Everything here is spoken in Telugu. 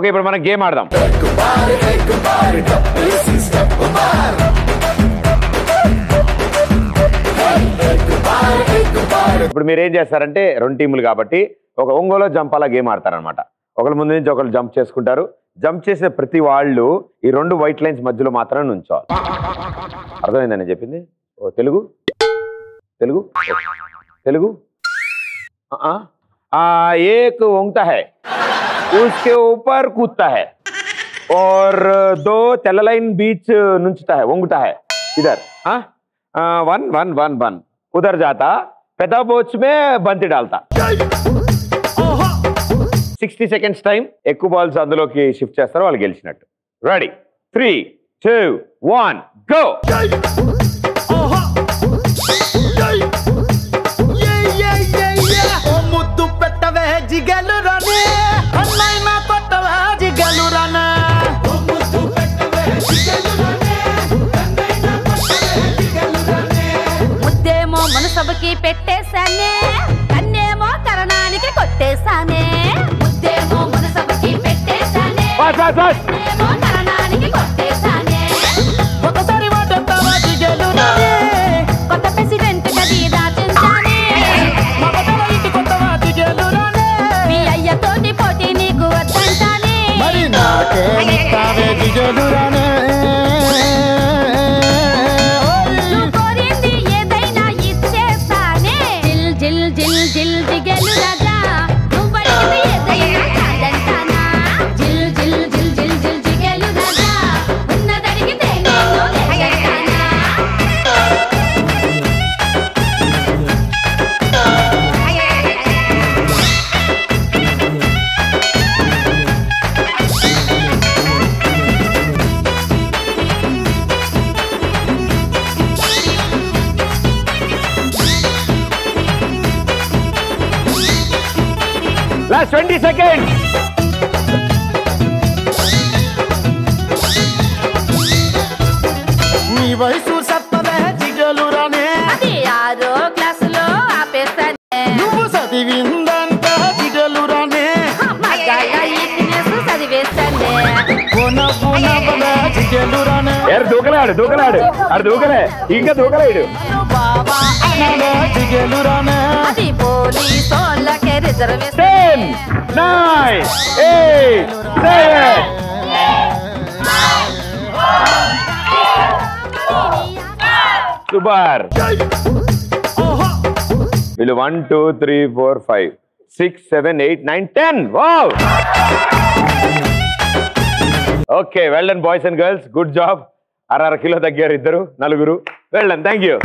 ఇప్పుడు మనం గేమ్ ఆడదాం. ఇప్పుడు మీరు ఏం చేస్తారంటే 2 టీములు కాబట్టి ఒక ఒంగోలో జంపాల గేమ్ ఆడతారనమాట. ఒకరి ముందు నుంచి ఒకరు జంప్ చేసుకుంటారు. జంప్ చేసే ప్రతి వాళ్ళు ఈ 2 వైట్ లైన్స్ మధ్యలో మాత్రమే నుంచోవాలి. అర్థమైందని చెప్పింది? ఓ తెలుగు తెలుగు తెలుగు एक ओंगता है उसके ऊपर कूदता है और 2 तेला लाइन बीच नुंचता है ओंगता है इधर 1 1 1 1 उधर जाता पेदा बोच में बंती डालता 60 seconds टाइम ఎక్కువ బాల్స్ అందులోకి షిఫ్ట్ చేస్తారు వాళ్ళు గెలిచినట్టు. Ready 3 2 1 go. ముద్దేమో మనసబకి పెట్టేశానే, కన్నేమో కరణానికి కొట్టేశానే. ముద్దేమో మనసబకి పెట్టేశానే, కన్నేమో కరణానికి కొట్టేశానే. ఒకసారి వాటంతావా జిగలురానే, కొత్త ప్రెసిడెంట్ గది దాచించానే. మగతల ఇంటి కొత్తవా జిగలురానే, మీ అయ్యతోటి పోటీ నీకు వద్దంటానే. మరి నాకే నిస్తావే జిగలురానే. Last 20 seconds. నీ వయసు సత్తదే జిగలురానే, అది 6వ క్లాసులో ఆపేస్తానే. నువ్వు చదివిందంట జిగలురానే, మగాళ్ళ ఈక్నెస్ చదివేస్తానే. జిగలురానే దూకలాడు దూకలాడు ఆడు దూకలే ఇంకా దూకలేడు. బాబా జిగలురానే, అది పోలీసోళ్ళకే 10 రిజర్వేషన్. 9 8 7 సూపర్. వీళ్ళు 1 2 3 4 5 6 7 8 9 10. Wow. Okay, well done boys and girls, good job. 6.5 kilo తగ్గారు ఇద్దరు నలుగురు. Well done, thank you.